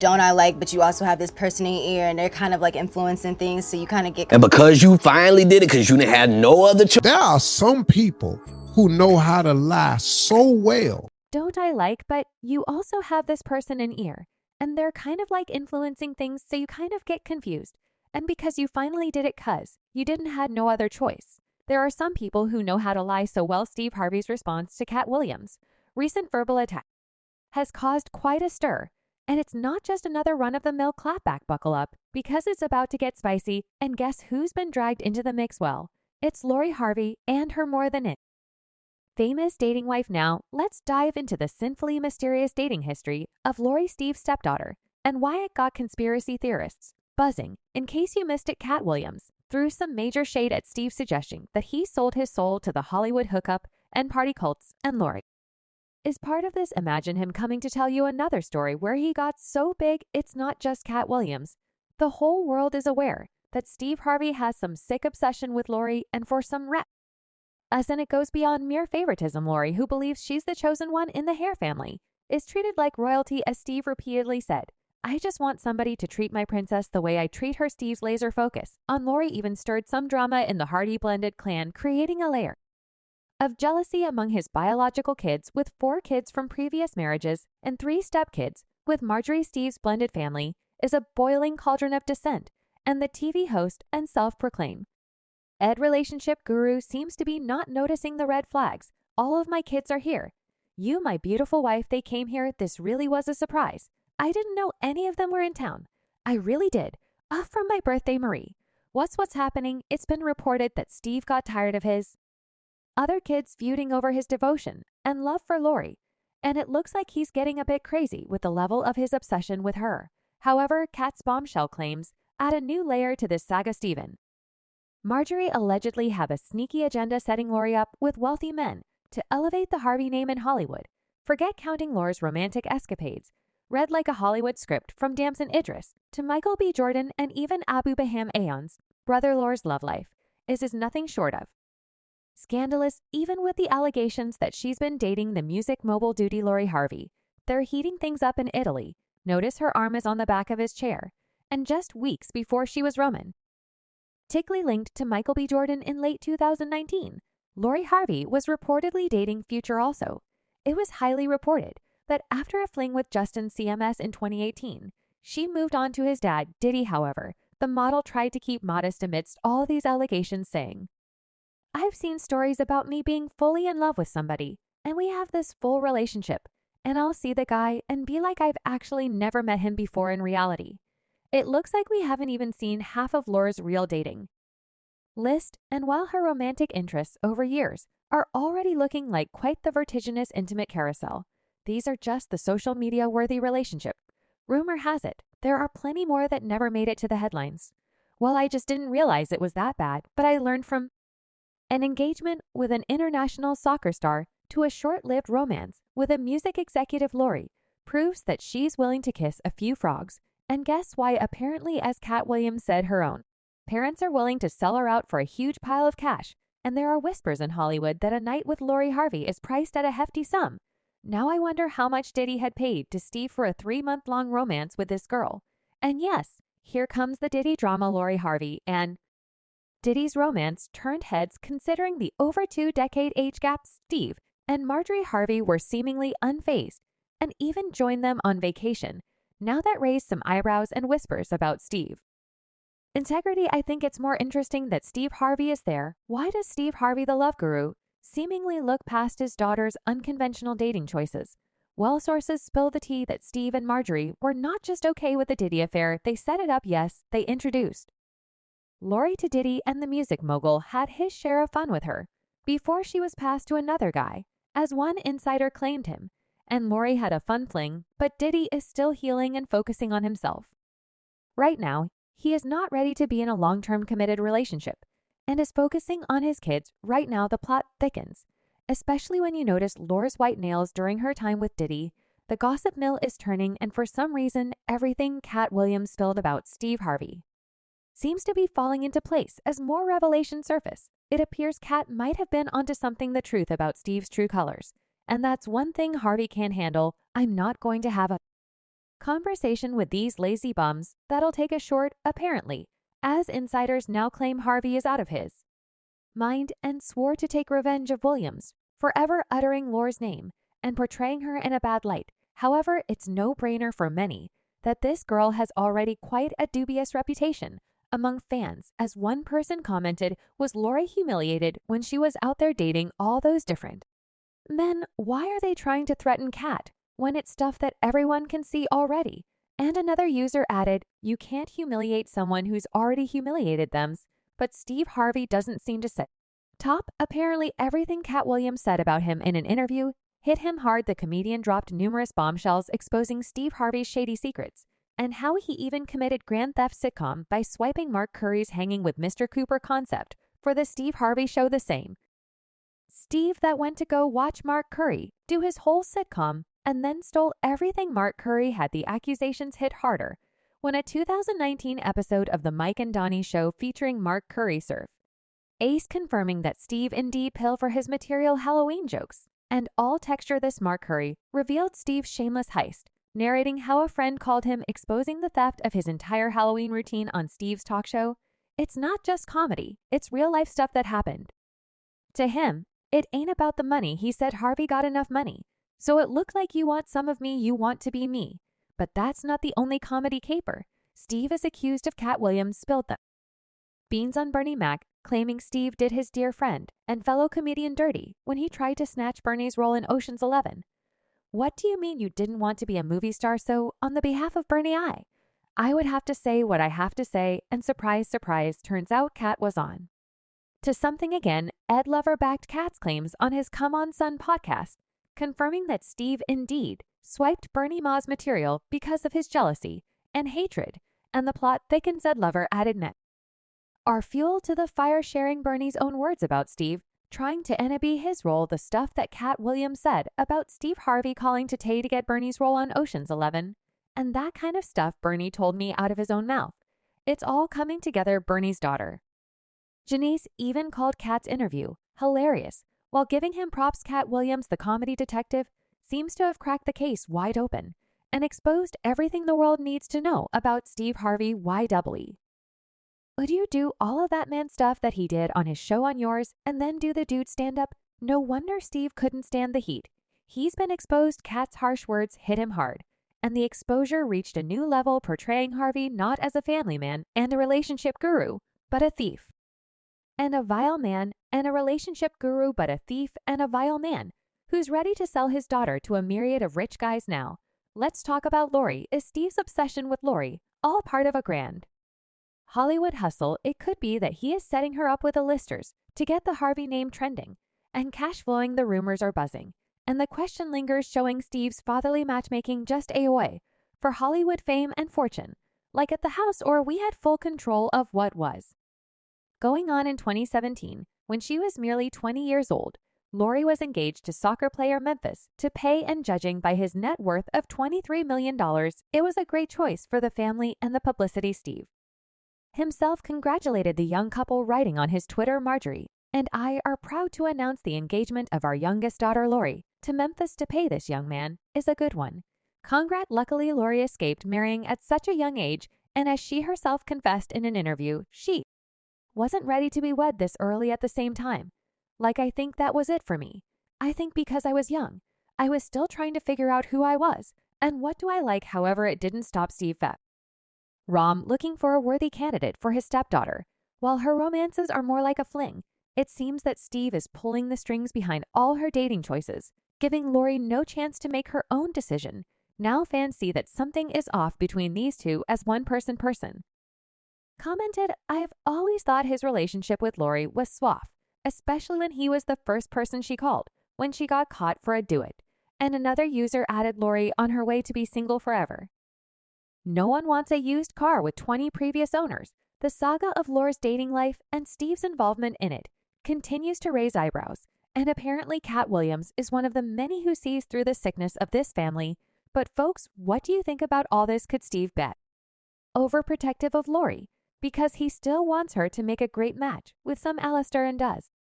don't I like, but you also have this person in your ear and they're kind of like influencing things, so you kind of get. And because you finally did it, because you had no other choice. There are some people who know how to lie so well. Don't I like, but you also have this person in ear, and they're kind of like influencing things, so you kind of get confused. And because you finally did it cuz you didn't had no other choice. There are some people who know how to lie so well. Steve Harvey's response to Katt Williams' recent verbal attack has caused quite a stir. And it's not just another run-of-the-mill clapback. Buckle up, because it's about to get spicy. And guess who's been dragged into the mix? Well, it's Lori Harvey and her more than it famous dating wife. Now, let's dive into the sinfully mysterious dating history of Lori Steve's stepdaughter and why it got conspiracy theorists buzzing. In case you missed it, Katt Williams threw some major shade at Steve, suggesting that he sold his soul to the Hollywood hookup and party cults, and Lori is part of this. Imagine him coming to tell you another story where he got so big it's not just Katt Williams. The whole world is aware that Steve Harvey has some sick obsession with Lori, and for some and it goes beyond mere favoritism. Lori, who believes she's the chosen one in the Hair family, is treated like royalty, as Steve repeatedly said. I just want somebody to treat my princess the way I treat her. Steve's laser focus on Lori even stirred some drama in the Hardy blended clan, creating a layer of jealousy among his biological kids, with 4 kids from previous marriages and 3 stepkids. With Marjorie, Steve's blended family is a boiling cauldron of dissent, and the TV host and self-proclaimed relationship guru seems to be not noticing the red flags. All of my kids are here. You, my beautiful wife, they came here. This really was a surprise. I didn't know any of them were in town. I really did. Off from my birthday, Marie. What's happening? It's been reported that Steve got tired of his other kids feuding over his devotion and love for Lori, and it looks like he's getting a bit crazy with the level of his obsession with her. However, Katt's bombshell claims add a new layer to this saga. Stephen Marjorie allegedly have a sneaky agenda, setting Lori up with wealthy men to elevate the Harvey name in Hollywood. Forget counting Lori's romantic escapades, read like a Hollywood script, from Damson Idris to Michael B. Jordan and even Abu Baham Ayan's brother. Lori's love life is nothing short of scandalous, even with the allegations that she's been dating the music mogul Duty Lori Harvey. They're heating things up in Italy. Notice her arm is on the back of his chair. And just weeks before she was romantically linked to Michael B. Jordan in late 2019, Lori Harvey was reportedly dating Future. Also, it was highly reported that after a fling with Justin CMS in 2018, she moved on to his dad, Diddy. However, the model tried to keep modest amidst all these allegations, saying, I've seen stories about me being fully in love with somebody, and we have this full relationship, and I'll see the guy and be like I've actually never met him before. In reality, it looks like we haven't even seen half of Lori's real dating list, and while her romantic interests over years are already looking like quite the vertiginous intimate carousel, these are just the social media worthy relationship. Rumor has it there are plenty more that never made it to the headlines. Well, I just didn't realize it was that bad, but I learned from an engagement with an international soccer star to a short-lived romance with a music executive. Lori proves that she's willing to kiss a few frogs. And guess why? Apparently, as Katt Williams said, her own parents are willing to sell her out for a huge pile of cash. And there are whispers in Hollywood that a night with Lori Harvey is priced at a hefty sum. Now I wonder how much Diddy had paid to Steve for a 3-month-long romance with this girl. And yes, here comes the Diddy drama. Lori Harvey and Diddy's romance turned heads considering the over 2-decade age gap. Steve and Marjorie Harvey were seemingly unfazed and even joined them on vacation. Now that raised some eyebrows and whispers about Steve integrity. I think it's more interesting that Steve Harvey is there. Why does Steve Harvey, the love guru, seemingly look past his daughter's unconventional dating choices? Well, sources spill the tea that Steve and Marjorie were not just okay with the Diddy affair. They set it up. Yes, they introduced Lori to Diddy, and the music mogul had his share of fun with her before she was passed to another guy, as one insider claimed him. And Lori had a fun fling, but Diddy is still healing and focusing on himself. Right now, he is not ready to be in a long-term committed relationship and is focusing on his kids. Right now, the plot thickens, especially when you notice Lori's white nails during her time with Diddy. The gossip mill is turning, and for some reason, everything Katt Williams spilled about Steve Harvey seems to be falling into place as more revelations surface. It appears Katt might have been onto something, the truth about Steve's true colors. And that's one thing Harvey can't handle. I'm not going to have a Conversation with these lazy bums that'll take a short, apparently, as insiders now claim Harvey is out of his mind and swore to take revenge of Williams, forever uttering Laura's name and portraying her in a bad light. However, it's no-brainer for many that this girl has already quite a dubious reputation among fans, as one person commented, was Lori humiliated when she was out there dating all those different men? Why are they trying to threaten Katt when it's stuff that everyone can see already? And another user added, you can't humiliate someone who's already humiliated them, but Steve Harvey doesn't seem to say. Top, apparently everything Katt Williams said about him in an interview hit him hard. The comedian dropped numerous bombshells exposing Steve Harvey's shady secrets and how he even committed grand theft sitcom by swiping Mark Curry's Hanging with Mr. Cooper concept for the Steve Harvey show. The same Steve that went to go watch Mark Curry do his whole sitcom and then stole everything Mark Curry had. The accusations hit harder when a 2019 episode of the Mike and Donnie show featuring Mark Curry surfaced. Ace confirming that Steve indeed pill for his material Halloween jokes and all texture. This Mark Curry revealed Steve's shameless heist, narrating how a friend called him, exposing the theft of his entire Halloween routine on Steve's talk show. It's not just comedy, it's real life stuff that happened. To him, it ain't about the money. He said Harvey got enough money, so it looked like you want some of me, you want to be me. But that's not the only comedy caper. Steve is accused of Katt Williams spilled the beans on Bernie Mac, claiming Steve did his dear friend and fellow comedian dirty when he tried to snatch Bernie's role in Ocean's 11. What do you mean you didn't want to be a movie star? So, on the behalf of Bernie, I would have to say what I have to say, and surprise, surprise, turns out Katt was on to something again. Ed Lover backed Katt's claims on his Come On Son podcast, confirming that Steve indeed swiped Bernie Ma's material because of his jealousy and hatred, and the plot thickens. Ed Lover added net are fuel to the fire, sharing Bernie's own words about Steve trying to enemy his role. The stuff that Katt Williams said about Steve Harvey calling to Tay to get Bernie's role on Ocean's 11, and that kind of stuff Bernie told me out of his own mouth. It's all coming together. Bernie's daughter Janice even called Katt's interview hilarious, while giving him props. Katt Williams, the comedy detective, seems to have cracked the case wide open and exposed everything the world needs to know about Steve Harvey. YW. Would you do all of that man stuff that he did on his show on yours and then do the dude stand up? No wonder Steve couldn't stand the heat. He's been exposed. Katt's harsh words hit him hard, and the exposure reached a new level, portraying Harvey not as a family man and a relationship guru, but a thief and a vile man, and a relationship guru, but a thief and a vile man who's ready to sell his daughter to a myriad of rich guys now. Let's talk about Lori. Is Steve's obsession with Lori all part of a grand Hollywood hustle? It could be that he is setting her up with the listers to get the Harvey name trending and cash flowing. The rumors are buzzing, and the question lingers, showing Steve's fatherly matchmaking just AOA for Hollywood fame and fortune, like at the house, or we had full control of what was going on. In 2017, when she was merely 20 years old, Lori was engaged to soccer player Memphis to pay, and judging by his net worth of $23 million, it was a great choice for the family and the publicity. Steve himself congratulated the young couple, writing on his Twitter, Marjorie and I are proud to announce the engagement of our youngest daughter Lori to Memphis. To pay this young man is a good one. Congrat. Luckily, Lori escaped marrying at such a young age, and as she herself confessed in an interview, she wasn't ready to be wed this early. At the same time, like, I think that was it for me. I think because I was young, I was still trying to figure out who I was and what do I like. However, it didn't stop Steve Rom looking for a worthy candidate for his stepdaughter. While her romances are more like a fling, it seems that Steve is pulling the strings behind all her dating choices, giving Lori no chance to make her own decision. Now fans see that something is off between these two, as one person commented, I've always thought his relationship with Lori was suave, especially when he was the first person she called when she got caught for a do-it. And another user added, Lori on her way to be single forever. No one wants a used car with 20 previous owners. The saga of Lori's dating life and Steve's involvement in it continues to raise eyebrows, and apparently Katt Williams is one of the many who sees through the sickness of this family. But folks, what do you think about all this? Could Steve be overprotective of Lori because he still wants her to make a great match with some Alistair and does